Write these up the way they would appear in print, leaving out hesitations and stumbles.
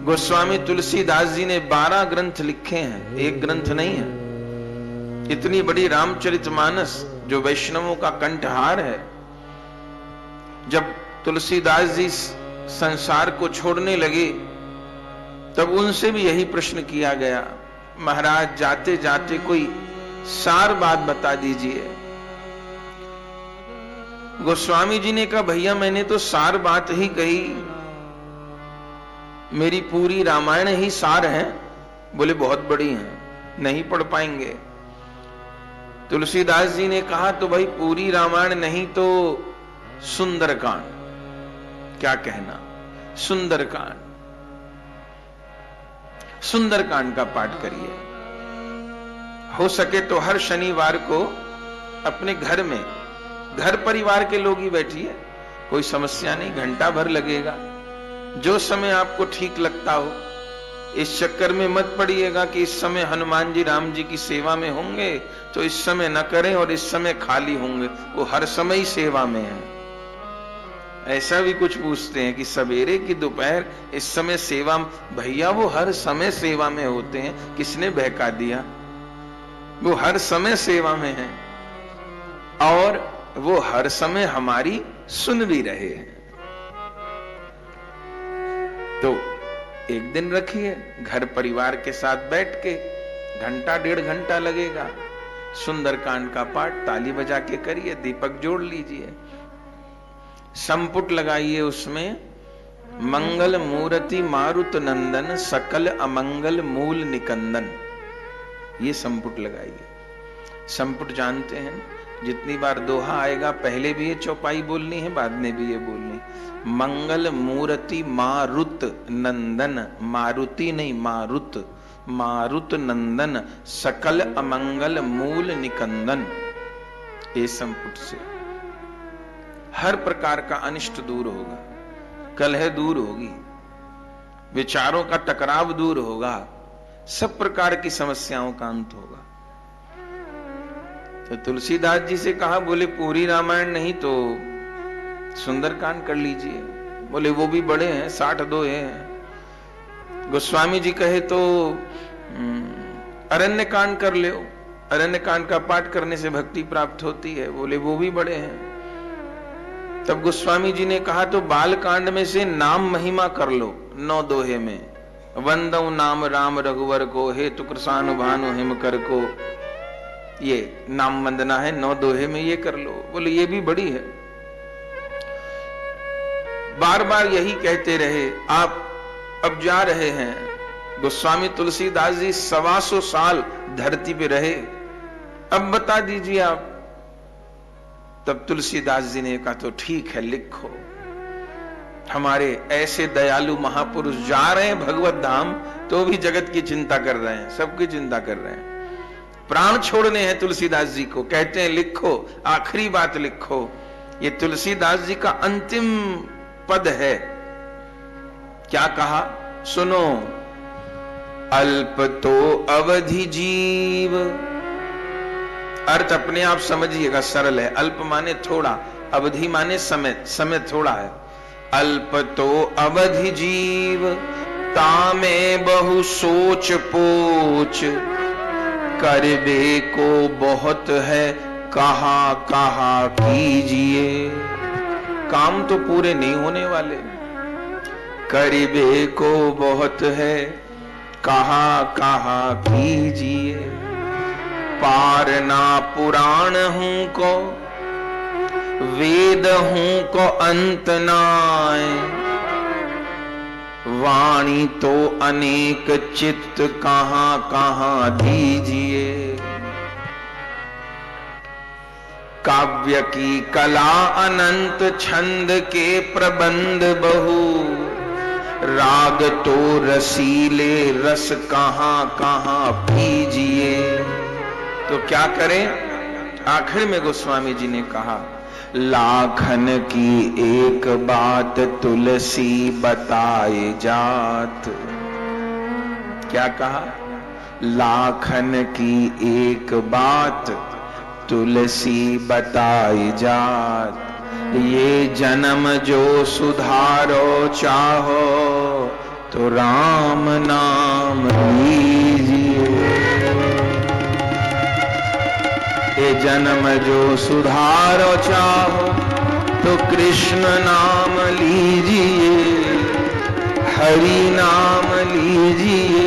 गोस्वामी तुलसीदास जी ने 12 ग्रंथ लिखे हैं, एक ग्रंथ नहीं है। इतनी बड़ी रामचरितमानस जो वैष्णवों का कंठहार है। जब तुलसीदास जी संसार को छोड़ने लगे तब उनसे भी यही प्रश्न किया गया, महाराज जाते जाते कोई सार बात बता दीजिए। गोस्वामी जी ने कहा, भैया मैंने तो सार बात ही कही, मेरी पूरी रामायण ही सार है। बोले बहुत बड़ी है, नहीं पढ़ पाएंगे। तुलसीदास जी ने कहा, तो भाई पूरी रामायण नहीं तो सुंदरकांड, क्या कहना, सुंदरकांड, सुंदरकांड का पाठ करिए। हो सके तो हर शनिवार को अपने घर में, घर परिवार के लोग ही बैठिए, कोई समस्या नहीं, घंटा भर लगेगा, जो समय आपको ठीक लगता हो। इस चक्कर में मत पड़िएगा कि इस समय हनुमान जी राम जी की सेवा में होंगे तो इस समय न करें और इस समय खाली होंगे। वो हर समय ही सेवा में है। ऐसा भी कुछ पूछते हैं कि सवेरे की दोपहर इस समय सेवा, भैया वो हर समय सेवा में होते हैं, किसने बहका दिया? वो हर समय सेवा में है और वो हर समय हमारी सुन भी रहे हैं। तो एक दिन रखिए, घर परिवार के साथ बैठ के घंटा 1.5 घंटा लगेगा, सुंदरकांड का पाठ ताली बजा के करिए, दीपक जोड़ लीजिए, संपुट लगाइए, उसमें मंगल मूर्ति मारुत नंदन सकल अमंगल मूल निकंदन, ये संपुट लगाइए। संपुट जानते हैं, जितनी बार दोहा आएगा पहले भी ये चौपाई बोलनी है, बाद में भी ये बोलनी। मंगल मूर्ति मारुत नंदन, मारुति नहीं मारुत, मारुत नंदन सकल अमंगल मूल निकंदन। ये संपुट से हर प्रकार का अनिष्ट दूर होगा, कलह दूर होगी, विचारों का टकराव दूर होगा, सब प्रकार की समस्याओं का अंत होगा। तो तुलसीदास जी से कहा, बोले पूरी रामायण नहीं तो सुंदरकांड कर लीजिए। बोले वो भी बड़े हैं, 62 हैं। गोस्वामी जी कहे तो अरण्यकांड कर ले, अरण्यकांड का पाठ करने से भक्ति प्राप्त होती है। बोले वो भी बड़े हैं। तब गोस्वामी जी ने कहा, तो बालकांड में से नाम महिमा कर लो 9 दोहे में। वंदऊ नाम राम रघुवर को, हे तु कृषानु भानु हिम कर को, ये नाम वंदना है 9 दोहे में, ये कर लो। बोले ये भी बड़ी है। बार बार यही कहते रहे। आप अब जा रहे हैं, गोस्वामी तुलसीदास जी 125 साल धरती पे रहे, अब बता दीजिए आप। तब तुलसीदास जी ने कहा, तो ठीक है लिखो। हमारे ऐसे दयालु महापुरुष जा रहे हैं भगवत धाम तो भी जगत की चिंता कर रहे हैं, सबकी चिंता कर रहे हैं, प्राण छोड़ने हैं तुलसीदास जी को। कहते हैं लिखो, आखिरी बात लिखो। ये तुलसीदास जी का अंतिम पद है। क्या कहा सुनो, अल्प तो अवधि जीव। अर्थ अपने आप समझिएगा, सरल है। अल्प माने थोड़ा, अवधि माने समय, समय थोड़ा है। अल्प तो अवधि जीव, तामे बहु सोच पोच, करबे को बहुत है कहा कहा कीजिए। काम तो पूरे नहीं होने वाले, करबे को बहुत है कहा कहा कीजिए। पार ना पुराण हूं को, वेद हूं को अंत नाय, वाणी तो अनेक चित्त कहां कहां दीजिए। काव्य की कला अनंत, छंद के प्रबंध बहु, राग तो रसीले रस कहां कहां पीजिए। तो क्या करें? आखिर में गोस्वामी जी ने कहा, लाखन की एक बात तुलसी बताए जात। क्या कहा? लाखन की एक बात तुलसी बताई जात। ये जन्म जो सुधारो चाहो, तो राम नाम लीजिए। ये जन्म जो सुधारो चाहो तो कृष्ण नाम लीजिए, हरि नाम लीजिए।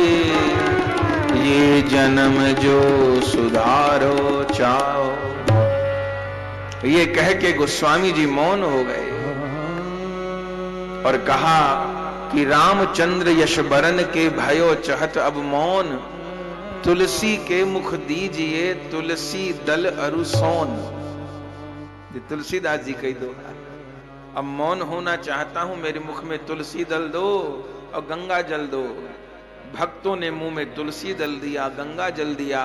ये जन्म जो सुधारो चाहो। ये कह के गोस्वामी जी मौन हो गए और कहा कि रामचंद्र यश बरन के भयो चहत अब मौन, तुलसी के मुख दीजिए तुलसी दल अरु सोन। तुलसीदास जी कही दो, अब मौन होना चाहता हूं, मेरे मुख में तुलसी दल दो और गंगा जल दो। भक्तों ने मुंह में तुलसी दल दिया, गंगा जल दिया।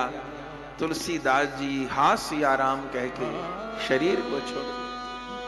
तुलसीदास जी हां सिया राम कह के शरीर को छोड़